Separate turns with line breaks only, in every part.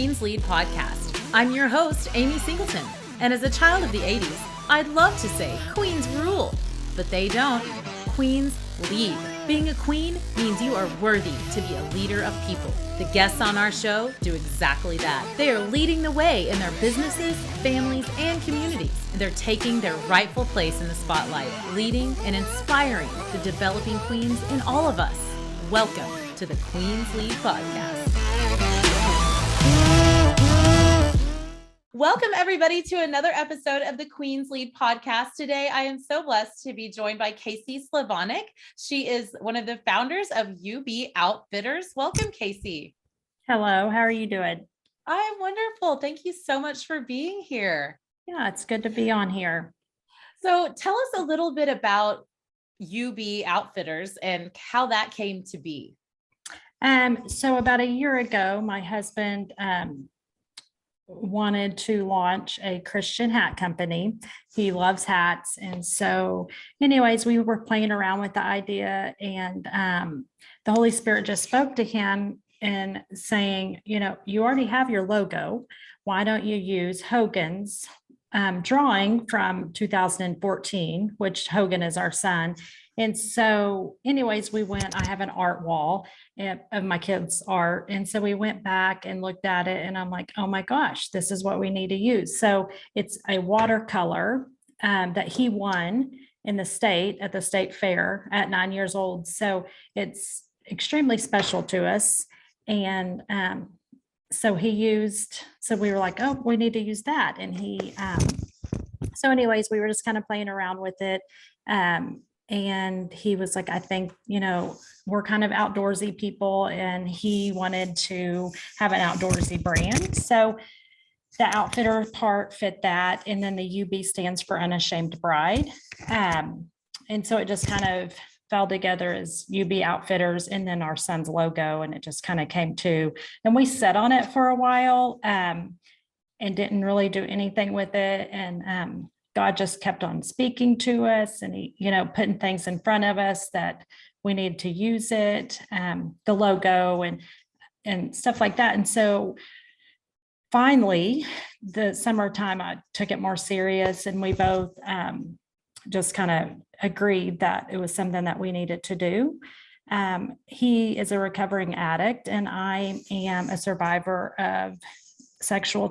Queen's Lead podcast. I'm your host, Amy Singleton, and as a child of the 80s, I'd love to say Queens rule, but they don't. Queens lead. Being a queen means you are worthy to be a leader of people. The guests on our show do exactly that. They are leading the way in their businesses, families, and communities. They're taking their rightful place in the spotlight, leading and inspiring the developing queens in all of us. Welcome to the Queen's Lead podcast. Welcome, everybody, to another episode of the Queen's Lead podcast. Today, I am so blessed to be joined by Kasey. She is one of the founders of UB Outfitters. Welcome, Kasey.
Hello, how are you doing?
I'm wonderful. Thank you so much for being here.
Yeah, it's good to be on here.
So tell us a little bit about UB Outfitters and how that came to be.
So about a year ago, my husband wanted to launch a Christian hat company. He loves hats. And so anyways, we were playing around with the idea, and the Holy Spirit just spoke to him and saying, you already have your logo. Why don't you use Hogan's drawing from 2014, which Hogan is our son. And so anyways, I have an art wall of my kids' art. And so we went back and looked at it, and I'm like, oh my gosh, this is what we need to use. So it's a watercolor that he won in the state at the state fair at 9 years old. So it's extremely special to us. And so we were like, oh, we need to use that. And so anyways, we were just kind of playing around with it. And he was like, I think, we're kind of outdoorsy people, and he wanted to have an outdoorsy brand. So the outfitter part fit that. And then the UB stands for Unashamed Bride. And so it just kind of fell together as UB Outfitters, and then our son's logo, and it just kind of came to, and we sat on it for a while and didn't really do anything with it. And God just kept on speaking to us, and he, putting things in front of us that we needed to use it, the logo and stuff like that. And so finally, the summertime, I took it more serious, and we both just kind of agreed that it was something that we needed to do. He is a recovering addict, and I am a survivor of sexually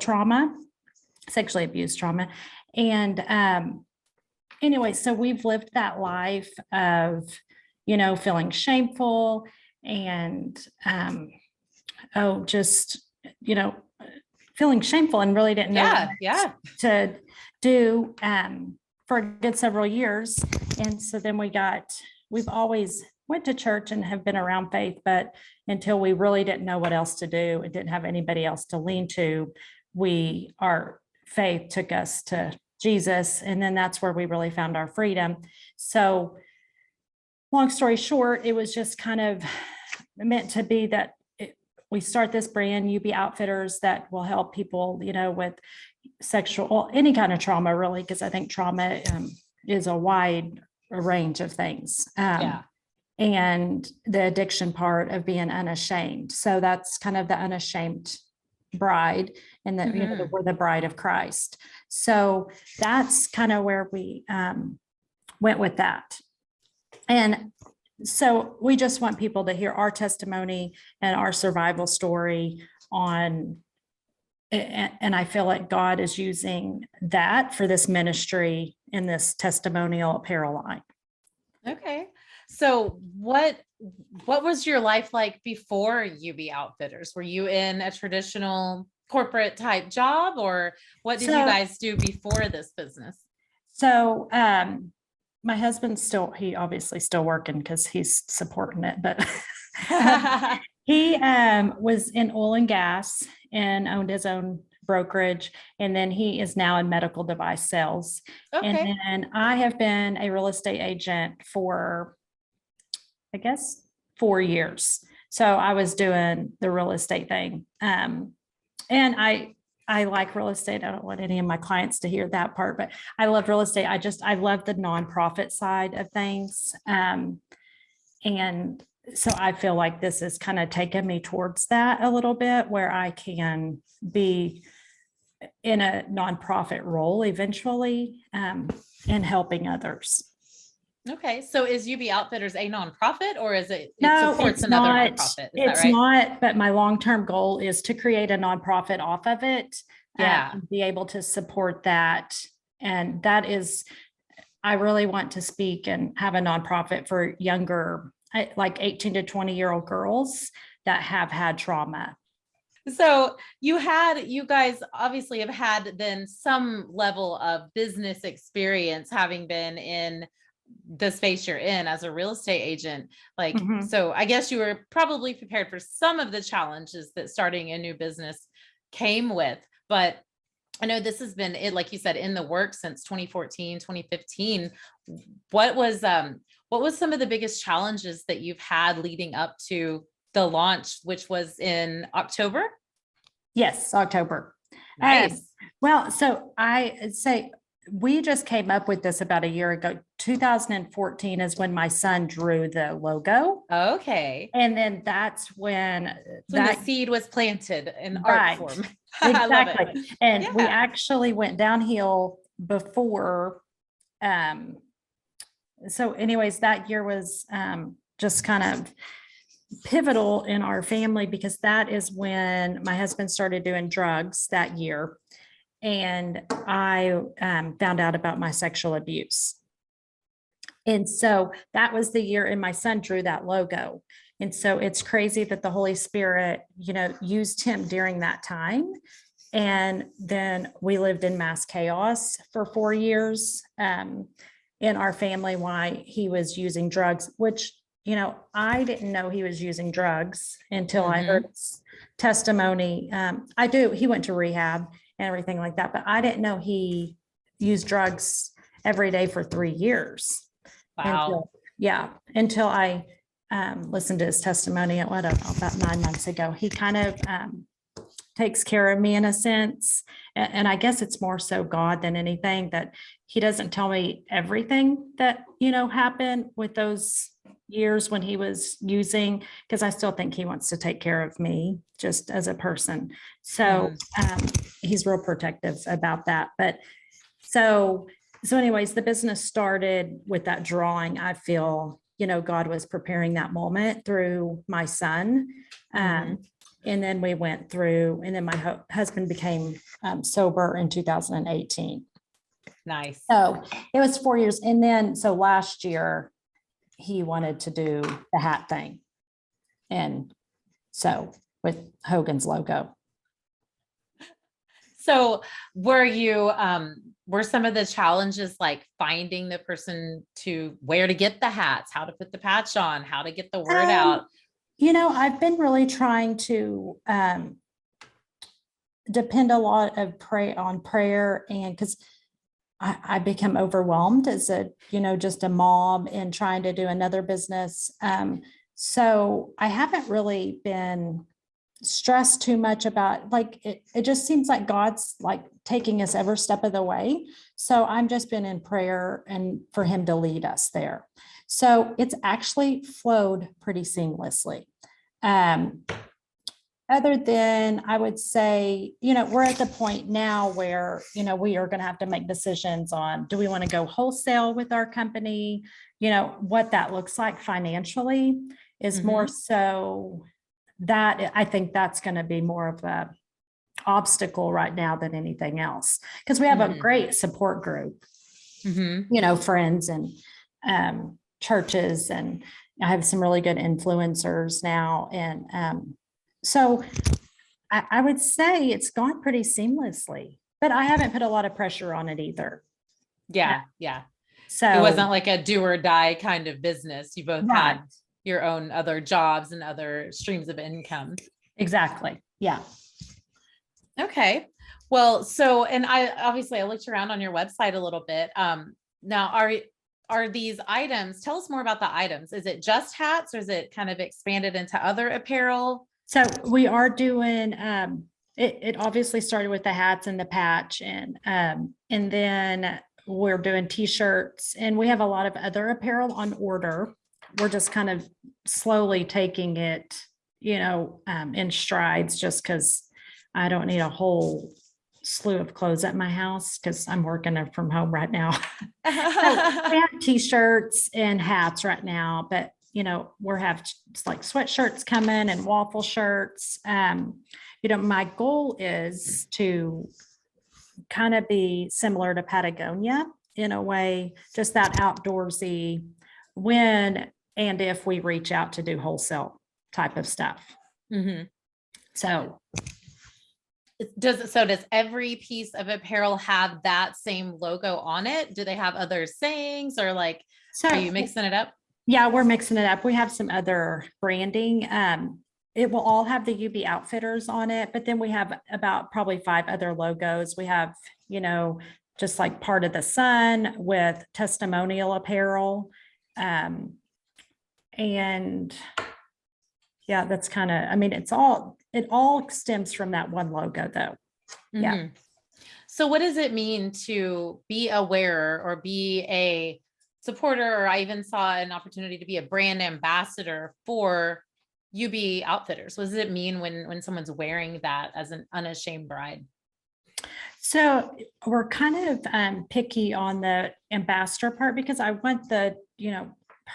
abuse trauma. And anyway, so we've lived that life of, feeling shameful and, feeling shameful, and really didn't know what to do for a good several years. And so then we've always went to church and have been around faith, but until we really didn't know what else to do and didn't have anybody else to lean to, our faith took us to Jesus. And then that's where we really found our freedom. So long story short, it was just kind of meant to be that we start this brand, UB Outfitters, that will help people, with any kind of trauma, really, because I think trauma is a wide range of things. And the addiction part of being unashamed. So that's kind of the Unashamed Bride, and that we're the bride of Christ. So that's kind of where we went with that. And so we just want people to hear our testimony and our survival story and I feel like God is using that for this ministry in this testimonial apparel line.
Okay. So what was your life like before UB Outfitters? Were you in a traditional corporate type job, or what did you guys do before this business?
So my husband's he obviously still working because he's supporting it, but he was in oil and gas and owned his own brokerage. And then he is now in medical device sales. Okay. And then I have been a real estate agent for, I guess, 4 years. So I was doing the real estate thing. And I like real estate. I don't want any of my clients to hear that part, but I love real estate. I love the nonprofit side of things. And so I feel like this has kind of taken me towards that a little bit, where I can be in a nonprofit role eventually, in helping others.
Okay. So is UB Outfitters a nonprofit, or is it
No,
supports
it's
another
not.
nonprofit? Is that
It's
right?
not, but my long-term goal is to create a nonprofit off of it.
Yeah.
And be able to support that. And that is, I really want to speak and have a nonprofit for younger, like 18 to 20-year-old girls that have had trauma.
So you guys obviously have had then some level of business experience, having been in the space you're in as a real estate agent. Like,
Mhm.
so I guess you were probably prepared for some of the challenges that starting a new business came with, but I know this has been it, like you said, in the works since 2014, 2015. What was some of the biggest challenges that you've had leading up to the launch, which was in October?
Yes, October. Um,
Nice.
well, so I say we just came up with this about a year ago. 2014 is when my son drew the logo.
Okay.
And then that's when
When the
that,
seed was planted in art
right,
form. I love it.
exactly. And we
Yeah.
actually went downhill before. Um, so anyways, that year was just kind of pivotal in our family, because that is when my husband started doing drugs that year. And I found out about my sexual abuse. And so that was the year, and my son drew that logo. And so it's crazy that the Holy Spirit, used him during that time. And then we lived in mass chaos for 4 years in our family, why he was using drugs, which, I didn't know he was using drugs until I heard his testimony. He went to rehab and everything like that, but I didn't know he used drugs every day for 3 years.
Wow.
Until I listened to his testimony at about 9 months ago. He kind of takes care of me in a sense. And I guess it's more so God than anything, that he doesn't tell me everything that, happened with those years when he was using, because I still think he wants to take care of me just as a person. So he's real protective about that. But so anyways, the business started with that drawing. I feel, God was preparing that moment through my son. And then we went through, and then my husband became sober in 2018.
Nice.
So it was 4 years. And then, so last year he wanted to do the hat thing. And so with Hogan's logo.
So were some of the challenges like finding the person to where to get the hats, how to put the patch on, how to get the word out?
I've been really trying to depend a lot of on prayer, and because I become overwhelmed as just a mom and trying to do another business. So I haven't really been stressed too much about, like, it just seems like God's like taking us every step of the way. So I'm just been in prayer and for him to lead us there. So it's actually flowed pretty seamlessly. Other than, I would say, we're at the point now where, we are going to have to make decisions on, do we want to go wholesale with our company? What that looks like financially is more so that I think that's going to be more of a obstacle right now than anything else. Because we have a great support group, friends and churches, and I have some really good influencers now. And so I would say it's gone pretty seamlessly, but I haven't put a lot of pressure on it either.
Yeah. Yeah.
So
it wasn't like a do or die kind of business. You both
right.
had your own other jobs and other streams of income.
Exactly. Yeah.
Okay. Well, so, and I looked around on your website a little bit. Now are these items, tell us more about the items. Is it just hats, or is it kind of expanded into other apparel?
So we are doing, it obviously started with the hats and the patch, and then we're doing t-shirts, and we have a lot of other apparel on order. we're just kind of slowly taking it, in strides, just because I don't need a whole slew of clothes at my house because I'm working from home right now. So we have t-shirts and hats right now, but we're have like sweatshirts coming and waffle shirts. My goal is to kind of be similar to Patagonia in a way, just that outdoorsy when and if we reach out to do wholesale type of stuff.
Mm-hmm.
So
does every piece of apparel have that same logo on it? Do they have other sayings, or are you mixing it up?
Yeah, we're mixing it up. We have some other branding. It will all have the UB Outfitters on it, but then we have about probably 5 other logos. We have, just like Part of the Sun with testimonial apparel. And yeah, that's kind of, it all stems from that one logo though.
Mm-hmm.
Yeah.
So what does it mean to be a wearer or be a supporter, or I even saw an opportunity to be a brand ambassador for UB Outfitters? What does it mean when someone's wearing that as an unashamed bride?
So we're kind of picky on the ambassador part because I want the,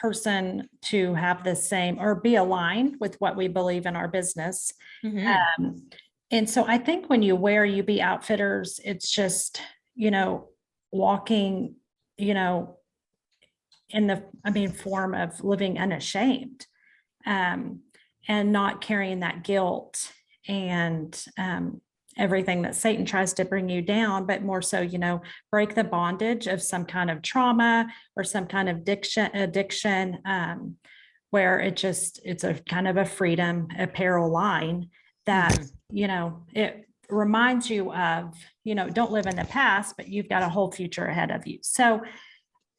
person to have the same or be aligned with what we believe in our business.
Mm-hmm.
And so I think when you wear UB Outfitters, it's just, walking, in the, form of living unashamed, and not carrying that guilt and everything that Satan tries to bring you down, but more so, break the bondage of some kind of trauma or some kind of addiction, where it's a kind of a freedom apparel line that, it reminds you of, don't live in the past, but you've got a whole future ahead of you. So,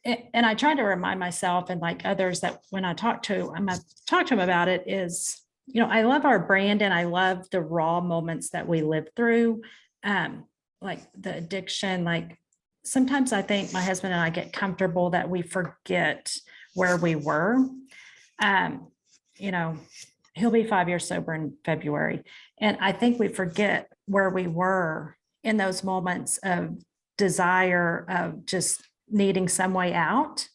and I try to remind myself and like others that when I talk to them about it is, I love our brand and I love the raw moments that we live through. Like the addiction, like sometimes I think my husband and I get comfortable that we forget where we were. He'll be 5 years sober in February. And I think we forget where we were in those moments of desire of just needing some way out.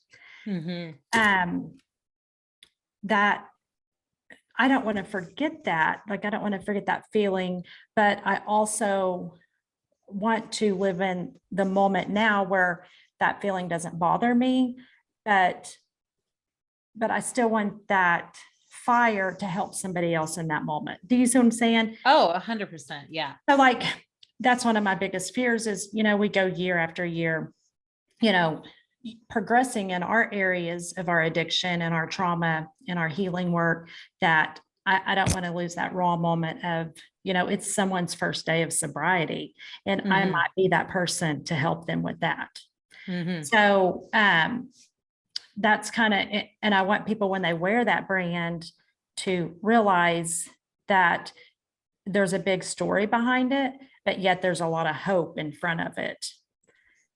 Mm-hmm.
That I don't want to forget that. Like, I don't want to forget that feeling, but I also want to live in the moment now where that feeling doesn't bother me, but I still want that fire to help somebody else in that moment. Do you see what I'm saying?
Oh, 100%. Yeah.
So that's one of my biggest fears is, we go year after year, progressing in our areas of our addiction and our trauma and our healing work, that I don't want to lose that raw moment of, it's someone's first day of sobriety and I might be that person to help them with that.
Mm-hmm.
So that's kind of it. And I want people when they wear that brand to realize that there's a big story behind it, but yet there's a lot of hope in front of it.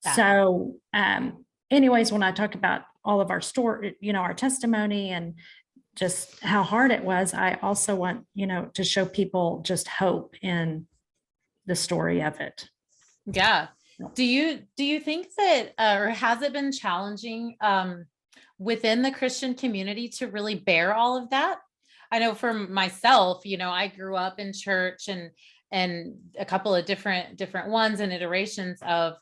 Yeah. So, anyways, when I talk about all of our story, our testimony and just how hard it was, I also want, to show people just hope in the story of it.
Yeah. Do you think that, or has it been challenging, within the Christian community to really bear all of that? I know for myself, I grew up in church and a couple of different ones and iterations of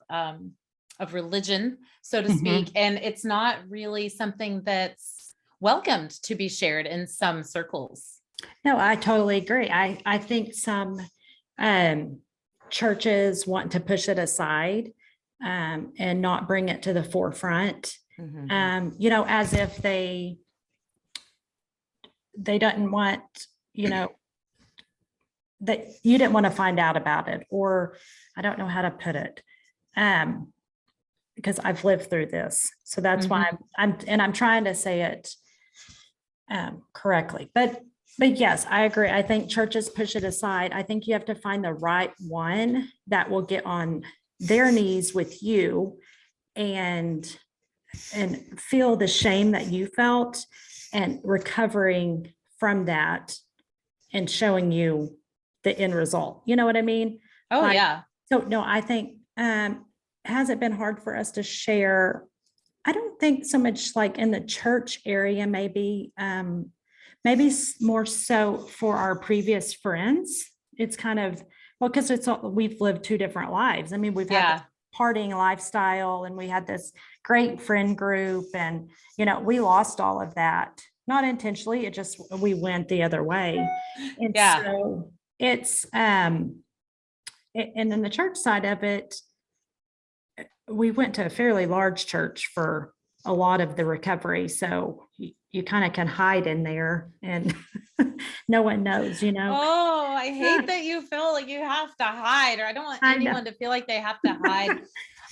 religion, so to speak. And it's not really something that's welcomed to be shared in some circles.
No, I totally agree. I think some churches want to push it aside and not bring it to the forefront, as if they didn't want, that you didn't want to find out about it, or I don't know how to put it. Because I've lived through this. So that's why I'm trying to say it correctly. But yes, I agree. I think churches push it aside. I think you have to find the right one that will get on their knees with you and feel the shame that you felt and recovering from that and showing you the end result. You know what I mean?
Oh,
Like,
yeah.
so no, I think, has it been hard for us to share? I don't think so much like in the church area, maybe, maybe more so for our previous friends. It's kind of, well, because we've lived two different lives. I mean, we've had this partying lifestyle and we had this great friend group, and, we lost all of that, not intentionally. It just, we went the other way. And
Yeah.
so it's, and then the church side of it, we went to a fairly large church for a lot of the recovery. So you kind of can hide in there and no one knows,
Oh, I hate that you feel like you have to hide, or I don't want anyone to feel like they have to hide.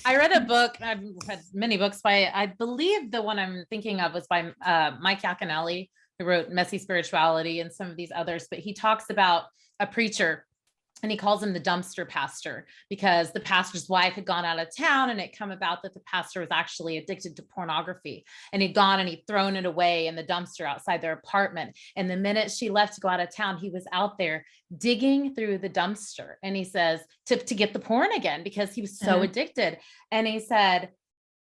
I read a book. I've read many books by, I believe the one I'm thinking of was by Mike Yaconelli, who wrote Messy Spirituality and some of these others, but he talks about a preacher, and he calls him the dumpster pastor, because the pastor's wife had gone out of town, and it come about that the pastor was actually addicted to pornography, and he'd gone and he'd thrown it away in the dumpster outside their apartment. And the minute she left to go out of town, he was out there digging through the dumpster. And he says to get the porn again, because he was so addicted. And he said,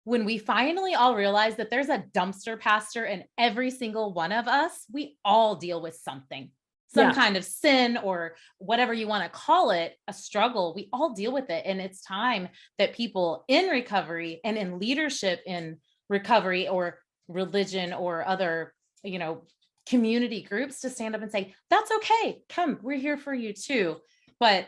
when we finally all realized that there's a dumpster pastor in every single one of us, we all deal with something. Some kind of sin, or whatever you want to call it, a struggle. We all deal with it. And it's time that people in recovery and in leadership in recovery, or religion, or other, community groups, to stand up and say, that's okay. Come, we're here for you too. But,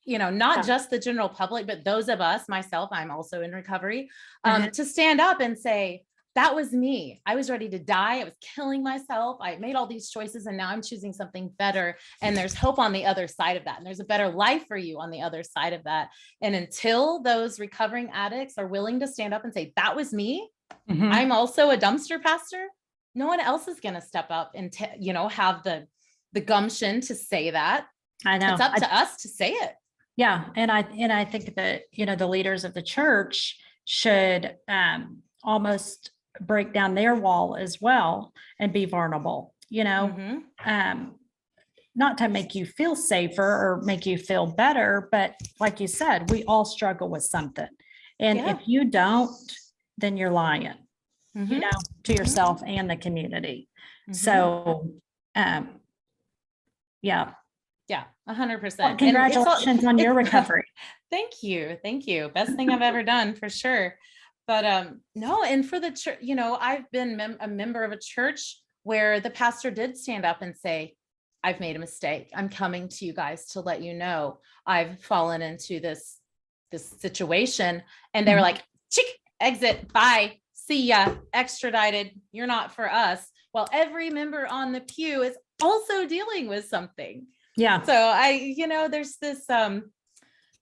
not just the general public, but those of us, myself, I'm also in recovery, to stand up and say, that was me. I was ready to die. I was killing myself. I made all these choices, and now I'm choosing something better. And there's hope on the other side of that. And there's a better life for you on the other side of that. And until those recovering addicts are willing to stand up and say, that was me, I'm also a dumpster pastor, no one else is going to step up and, have the gumption to say that.
I know.
It's up to us to say it.
Yeah. And I think that, the leaders of the church should, almost break down their wall as well and be vulnerable, not to make you feel safer or make you feel better, but like you said, we all struggle with something. And if you don't, then you're lying, to yourself and the community. So, yeah.
Yeah, 100%. Well,
congratulations on your recovery.
Thank you. Best thing I've ever done, for sure. But no, and for the church, I've been a member of a church where the pastor did stand up and say, I've made a mistake. I'm coming to you guys to let you know I've fallen into this situation. And they were like, chick, exit, bye, see ya, extradited. You're not for us. Well, every member on the pew is also dealing with something. Yeah. So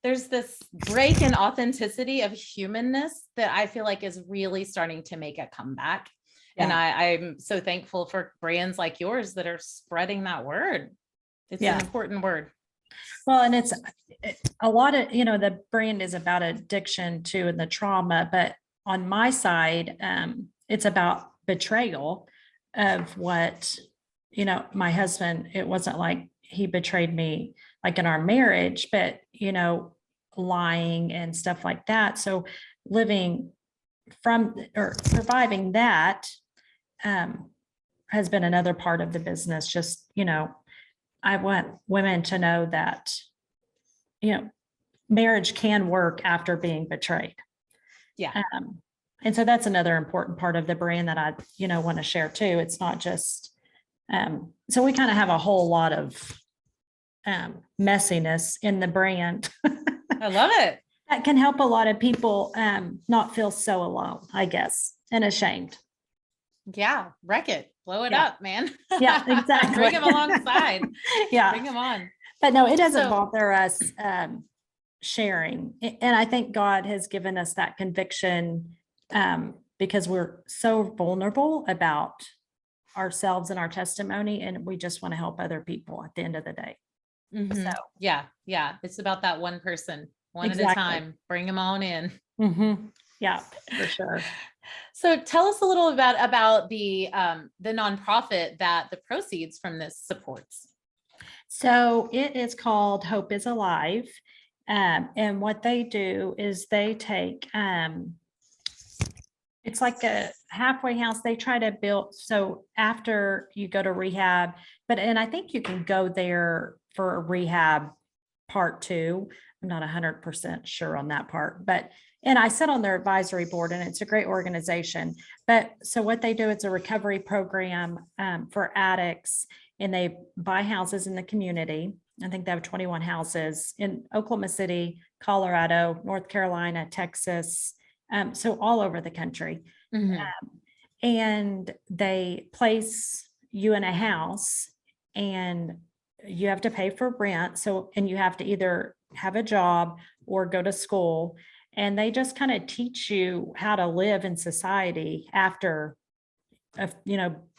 there's this break in authenticity of humanness that I feel like is really starting to make a comeback. Yeah. And I'm so thankful for brands like yours that are spreading that word. It's an important word.
Well, and it's a lot of, the brand is about addiction too, and the trauma, but on my side, it's about betrayal of what, my husband, it wasn't like he betrayed me like in our marriage, but, lying and stuff like that. So living from or surviving that has been another part of the business. Just, I want women to know that, marriage can work after being betrayed.
Yeah.
And so that's another important part of the brand that I, want to share too. It's not just, so we kind of have a whole lot of messiness in the brand.
I love it.
That can help a lot of people not feel so alone, I guess, and ashamed.
Yeah. Wreck it. Blow it up, man.
Yeah, exactly.
Bring them alongside.
Yeah.
Bring them on.
But no, it doesn't bother us sharing. And I think God has given us that conviction because we're so vulnerable about ourselves and our testimony, and we just want to help other people at the end of the day.
So yeah. It's about that one person, one at a time. Bring them on in.
Yeah, for sure.
So tell us a little about the nonprofit that the proceeds from this supports.
So it is called Hope is Alive. And what they do is they take, it's like a halfway house. They try to build, so after you go to rehab, and I think you can go there for a rehab part two. I'm not 100% sure on that part, and I sit on their advisory board, and it's a great organization. But so what they do, it's a recovery program for addicts, and they buy houses in the community. I think they have 21 houses in Oklahoma City, Colorado, North Carolina, Texas, so all over the country.
Mhm.
And they place you in a house, and you have to pay for rent. So, and you have to either have a job or go to school. And they just kind of teach you how to live in society after,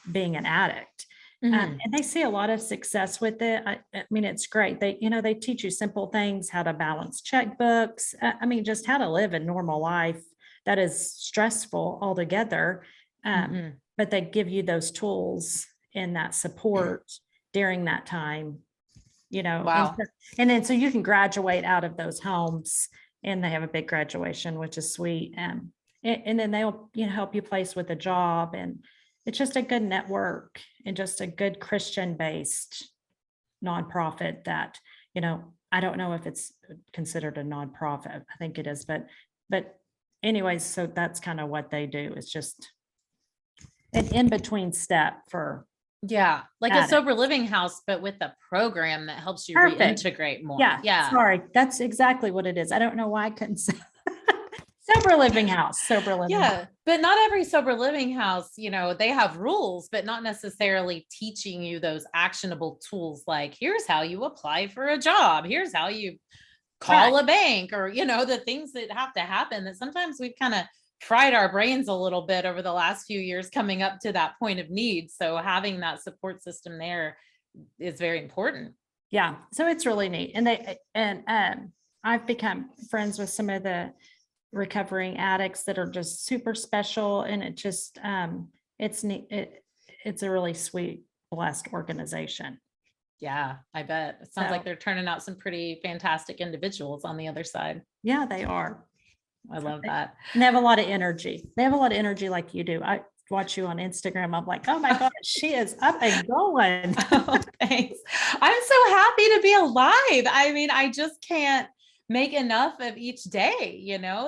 being an addict.
Mhm.
And they see a lot of success with it. I mean, it's great. They teach you simple things, how to balance checkbooks. I mean, just how to live a normal life that is stressful altogether.
Mhm.
But they give you those tools and that support during that time,
Wow.
and then so you can graduate out of those homes, and they have a big graduation, which is sweet. And then they'll, help you place with a job, and it's just a good network and just a good Christian based nonprofit that, I don't know if it's considered a nonprofit. I think it is, but anyways, so that's kind of what they do. It's just an in-between step for
Yeah, like a
addicts.
sober living house, but with a program that helps you
Perfect.
reintegrate more.
Yeah,
Yeah.
sorry. That's exactly what it is. I don't know why I couldn't say. Sober living house, sober living.
Yeah, but not every sober living house, they have rules, but not necessarily teaching you those actionable tools like here's how you apply for a job, here's how you call a bank, or the things that have to happen that sometimes we've kind of fried our brains a little bit over the last few years coming up to that point of need. So having that support system there is very important.
Yeah, so it's really neat. And I've become friends with some of the recovering addicts that are just super special, and it just it's neat. It's a really sweet, blessed organization.
Yeah, I bet. It sounds like they're turning out some pretty fantastic individuals on the other side.
Yeah, they are.
I love that.
And they have a lot of energy. They have a lot of energy like you do. I watch you on Instagram. I'm like, oh my God, she is up and going.
Oh, thanks. I'm so happy to be alive. I mean, I just can't make enough of each day,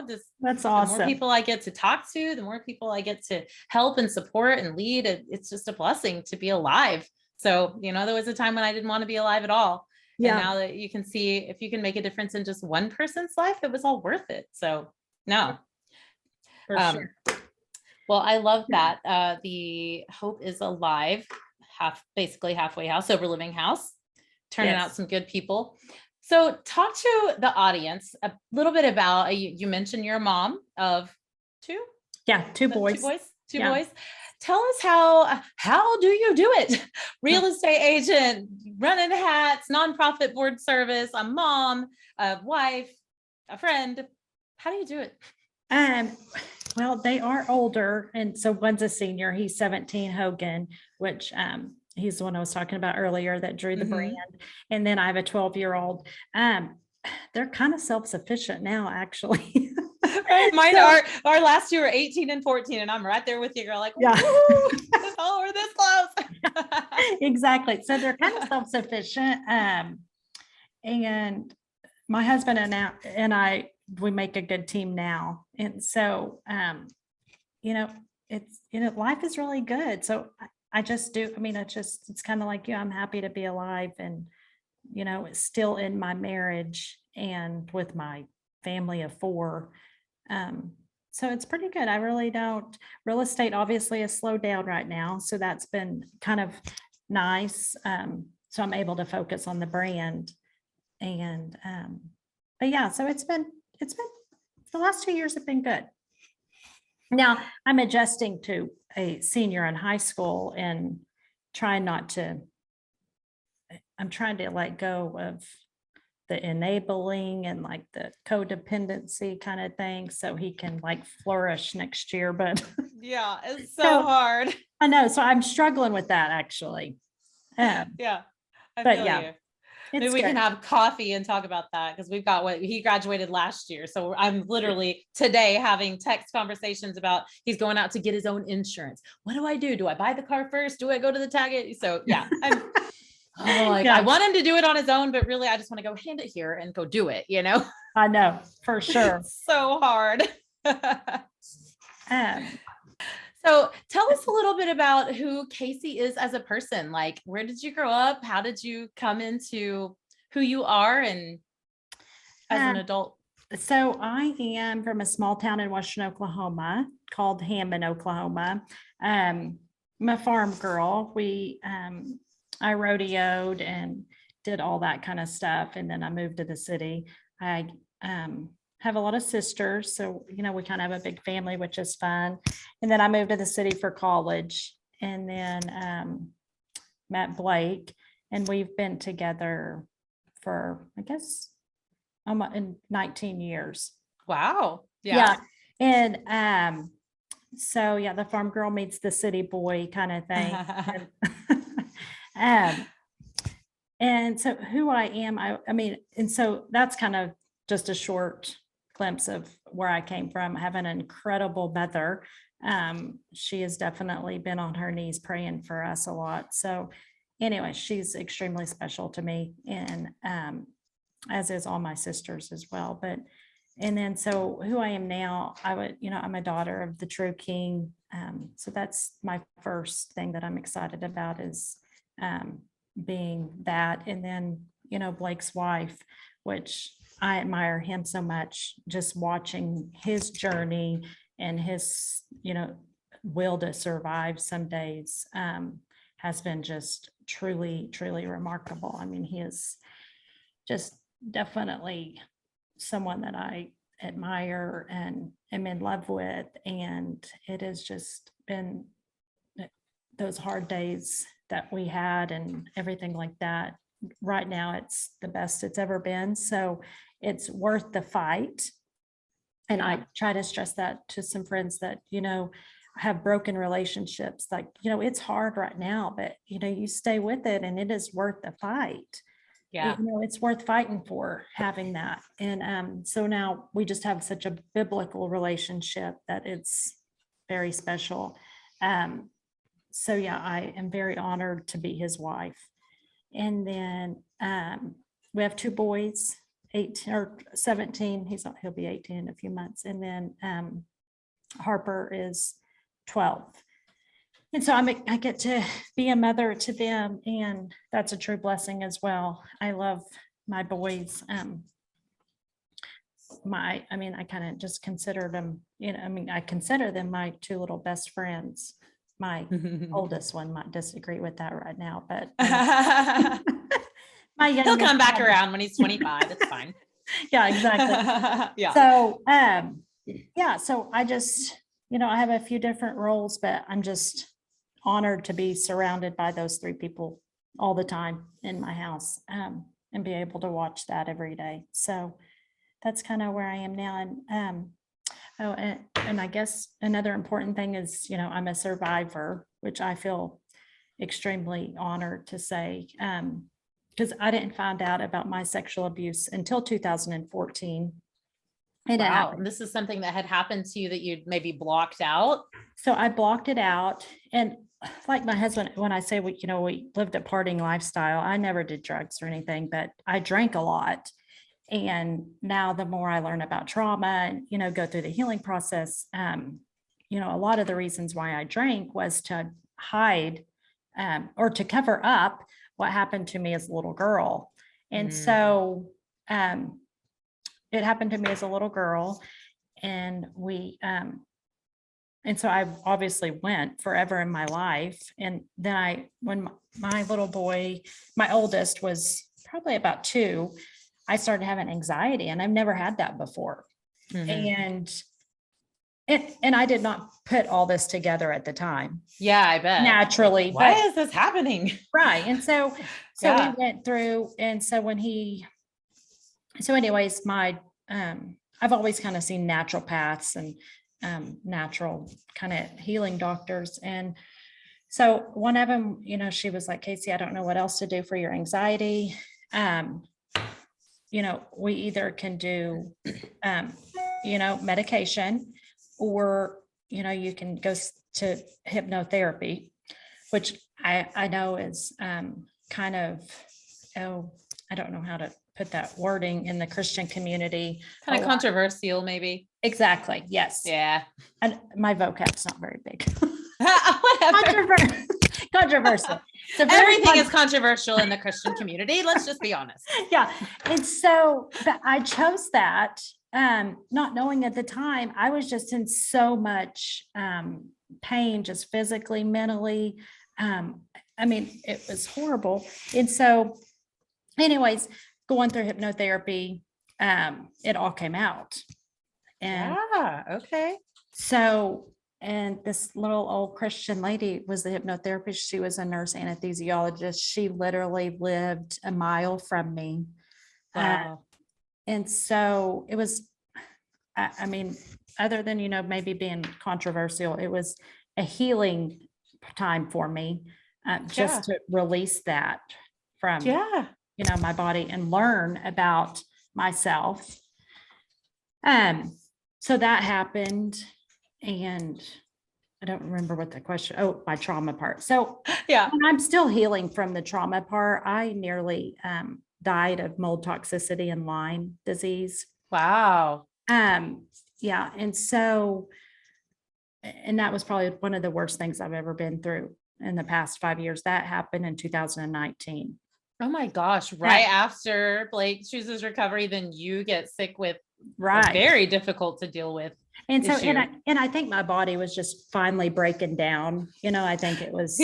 just
That's awesome.
The more people I get to talk to, the more people I get to help and support and lead. It's just a blessing to be alive. So, there was a time when I didn't want to be alive at all. Yeah. And now that you can see, if you can make a difference in just one person's life, it was all worth it. So no.
For sure.
Well, I love that. The Hope is Alive, basically halfway house, sober living house, turning out some good people. So talk to the audience a little bit about, you mentioned you're a mom of two?
Yeah, two boys.
Two boys. Tell us how do you do it? Real estate agent, running hats, nonprofit board service, a mom, a wife, a friend. How do you do it?
Well, they are older. And so one's a senior, he's 17, Hogan, which he's the one I was talking about earlier that drew the brand. And then I have a 12-year-old. They're kind of self-sufficient now, actually.
Right. Mine are, our last two are 18 and 14, and I'm right there with you, girl. Like, yeah. Oh, we're this close.
Exactly. So they're kind of self-sufficient. And my husband and I, we make a good team now. And so, it's, life is really good. So I just do, it's kind of like, I'm happy to be alive and, it's still in my marriage and with my family of 4. So it's pretty good. I really don't, real estate obviously has slowed down right now. So that's been kind of nice. So I'm able to focus on the brand and, but yeah, so it's been the last 2 years have been good. Now I'm adjusting to a senior in high school and I'm trying to let go of the enabling and like the codependency kind of thing, so he can like flourish next year. But
Yeah, it's so hard.
I know. So I'm struggling with that actually.
Yeah, I
But
feel
yeah,
you.
it's
Maybe we
good.
can have coffee and talk about that, because we've got what he graduated last year. So I'm literally today having text conversations about he's going out to get his own insurance. What do I do? Do I buy the car first? Do I go to the tag? So yeah, I
Yeah,
want him to do it on his own, but really I just want to go hand it here and go do it, you know?
I know for sure.
So hard.
Um,
So tell us a little bit about who Kasey is as a person. Like, where did you grow up? How did you come into who you are and as an adult?
So I am from a small town in western Oklahoma called Hammond, Oklahoma. I'm a farm girl. I rodeoed and did all that kind of stuff. And then I moved to the city. I have a lot of sisters. So, we kind of have a big family, which is fun. And then I moved to the city for college and then met Blake. And we've been together for, I guess, in 19 years.
Wow.
Yeah. And so yeah, the farm girl meets the city boy kind of thing. And so who I am, I mean, and so that's kind of just a short glimpse of where I came from. I have an incredible mother. She has definitely been on her knees praying for us a lot. So anyway, she's extremely special to me, and as is all my sisters as well. And then so who I am now, I'm a daughter of the true King. So that's my first thing that I'm excited about is being that. And then, Blake's wife, which I admire him so much, just watching his journey and his, will to survive some days has been just truly, truly remarkable. I mean, he is just definitely someone that I admire and am in love with. And it has just been those hard days that we had and everything like that. Right now, it's the best it's ever been. So it's worth the fight. And I try to stress that to some friends that, have broken relationships. Like, it's hard right now, but, you stay with it and it is worth the fight.
Yeah.
It's worth fighting for having that. And so now we just have such a biblical relationship that it's very special. So yeah, I am very honored to be his wife. And then we have two boys, 18 or 17. He'll be 18 in a few months. And then Harper is 12. And so I get to be a mother to them, and that's a true blessing as well. I love my boys. I kind of just consider them, I consider them my two little best friends. My oldest one might disagree with that right now, but
he'll come back around when he's 25. It's fine.
Yeah, exactly.
Yeah.
So, so I just, I have a few different roles, but I'm just honored to be surrounded by those three people all the time in my house, and be able to watch that every day. So that's kind of where I am now. And I guess another important thing is, I'm a survivor, which I feel extremely honored to say, because I didn't find out about my sexual abuse until 2014.
Wow. And this is something that had happened to you that you'd maybe blocked out.
So I blocked it out. And like my husband, when I say we lived a partying lifestyle, I never did drugs or anything, but I drank a lot. And now the more I learn about trauma and, go through the healing process, a lot of the reasons why I drank was to hide or to cover up what happened to me as a little girl. And so it happened to me as a little girl, and and so I obviously went forever in my life. And then when my little boy, my oldest, was probably about 2, I started having anxiety, and I've never had that before. And I did not put all this together at the time.
Yeah, I bet.
Naturally.
Why is this happening?
Right. And so we went through, and so when he So anyways, I've always kind of seen naturopaths and natural kind of healing doctors. And so one of them, she was like, Kasey, I don't know what else to do for your anxiety. Um, we either can do, medication, or, you can go to hypnotherapy, which I know is kind of, oh, I don't know how to put that wording in the Christian community.
Kind of controversial, maybe.
Exactly. Yes.
Yeah.
And my vocab's not very big.
Whatever.
Controversial. So
everything is controversial in the Christian community. Let's just be honest.
Yeah. And so but I chose that, not knowing at the time I was just in so much pain, just physically, mentally. It was horrible. And so anyways, going through hypnotherapy, it all came out. And
okay.
So, and this little old Christian lady was the hypnotherapist. She was a nurse anesthesiologist. She literally lived a mile from me.
Wow.
And so it was, other than, maybe being controversial, it was a healing time for me, just to release that from, my body and learn about myself. So that happened, and I don't remember what the question. Oh, my trauma part. So I'm still healing from the trauma part. I nearly died of mold toxicity and Lyme disease.
Wow.
And so, and that was probably one of the worst things I've ever been through in the past 5 years. That happened in 2019.
Oh my gosh. Right after Blake chooses recovery, then you get sick with very difficult to deal with.
And so, and I think my body was just finally breaking down. I think it was,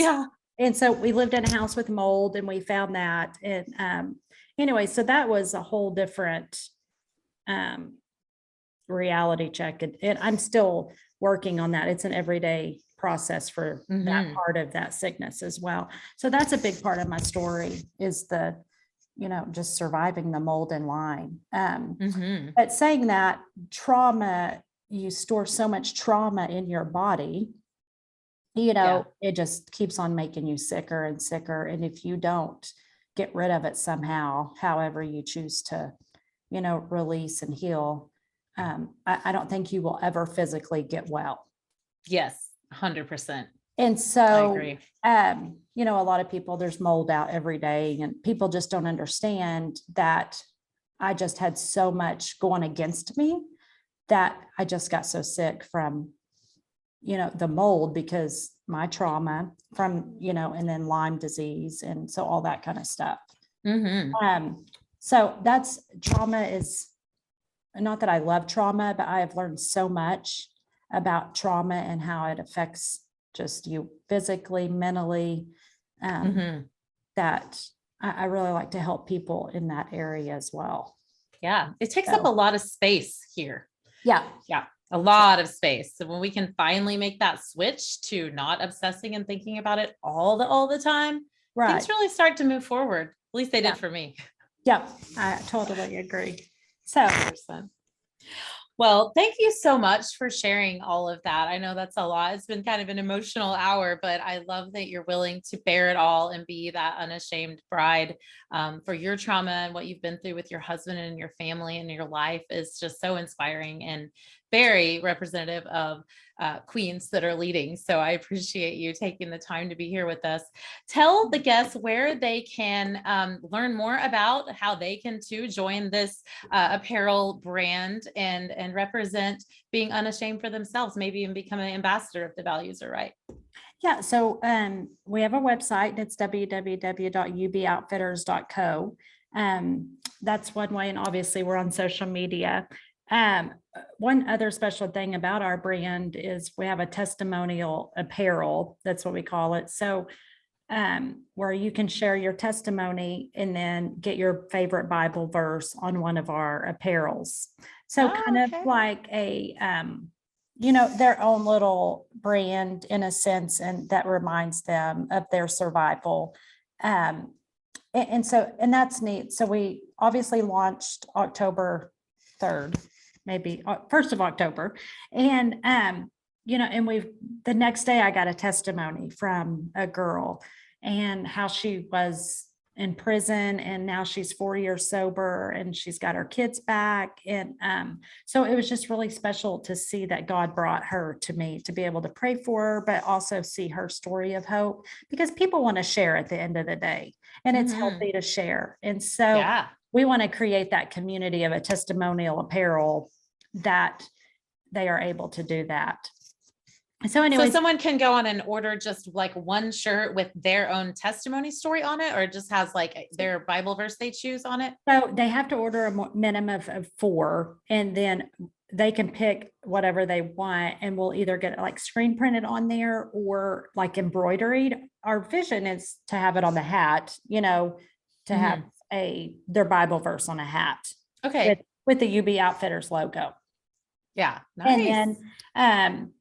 And so we lived in a house with mold, and we found that. And anyway, so that was a whole different reality check. And I'm still working on that. It's an everyday process for that part of that sickness as well. So that's a big part of my story, is the, just surviving the mold and Lyme. But saying that, trauma, you store so much trauma in your body, it just keeps on making you sicker and sicker. And if you don't get rid of it somehow, however you choose to, release and heal, I don't think you will ever physically get well.
Yes, 100%.
And so,
I agree.
A lot of people, there's mold out every day, and people just don't understand that I just had so much going against me that I just got so sick from, the mold, because my trauma from, and then Lyme disease. And so all that kind of stuff. So that's, trauma is not that I love trauma, but I have learned so much about trauma and how it affects just you physically, mentally, that I really like to help people in that area as well.
Yeah. It takes up a lot of space here.
Yeah.
A lot of space. So when we can finally make that switch to not obsessing and thinking about it all the time, things really start to move forward. At least they did for me.
Yeah, I totally agree. So,
100%. Well, thank you so much for sharing all of that. I know that's a lot. It's been kind of an emotional hour, but I love that you're willing to bear it all and be that unashamed bride for your trauma, and what you've been through with your husband and your family and your life is just so inspiring and very representative of queens that are leading. So I appreciate you taking the time to be here with us. Tell the guests where they can learn more about how they can too join this apparel brand and represent being unashamed for themselves, maybe even become an ambassador if the values are right.
Yeah. So we have a website. It's www.uboutfitters.co. That's one way. And obviously we're on social media. One other special thing about our brand is we have a testimonial apparel. That's what we call it. So where you can share your testimony and then get your favorite Bible verse on one of our apparels. So of like a, their own little brand in a sense, and that reminds them of their survival. And that's neat. So we obviously launched October 3rd, maybe 1st of October. And, and the next day I got a testimony from a girl and how she was in prison and now she's 4 years sober and she's got her kids back. And so it was just really special to see that God brought her to me to be able to pray for her, but also see her story of hope, because people want to share at the end of the day, and it's healthy to share. And so we want to create that community of a testimonial apparel that they are able to do that. So anyway,
so someone can go on and order just like one shirt with their own testimony story on it, or it just has like their Bible verse they choose on it?
So they have to order a minimum of 4, and then they can pick whatever they want, and we'll either get it like screen printed on there or like embroidered. Our vision is to have it on the hat, to have their Bible verse on a hat.
Okay.
With the UB Outfitters logo.
Yeah. Nice.
And then,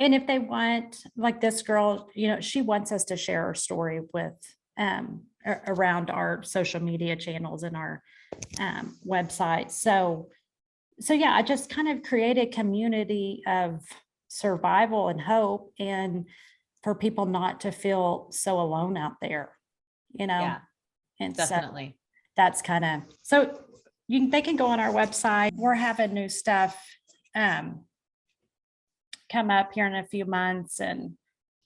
and if they want, like this girl, she wants us to share her story with around our social media channels and our website. So yeah, I just kind of created a community of survival and hope, and for people not to feel so alone out there,
Yeah,
and
definitely.
So that's kind of, so they can go on our website. We're having new stuff come up here in a few months and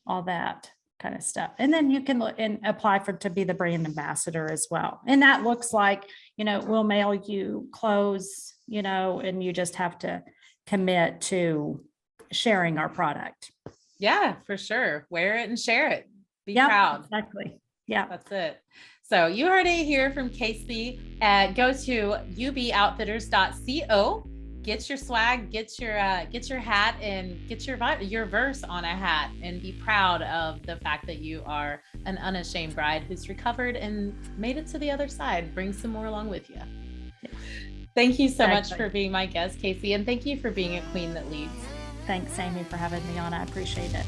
all that kind of stuff. And then you can look and apply to be the brand ambassador as well. And that looks like, we'll mail you clothes, and you just have to commit to sharing our product.
Yeah, for sure. Wear it and share it. Be proud.
Exactly. Yeah.
That's it. So you heard it here from Kasey. Go to uboutfitters.co. Get your swag, get your hat, and get your verse on a hat, and be proud of the fact that you are an unashamed bride who's recovered and made it to the other side. Bring some more along with you. Thank you so much for being my guest, Kasey, and thank you for being a queen that leads.
Thanks, Amy, for having me on. I appreciate it.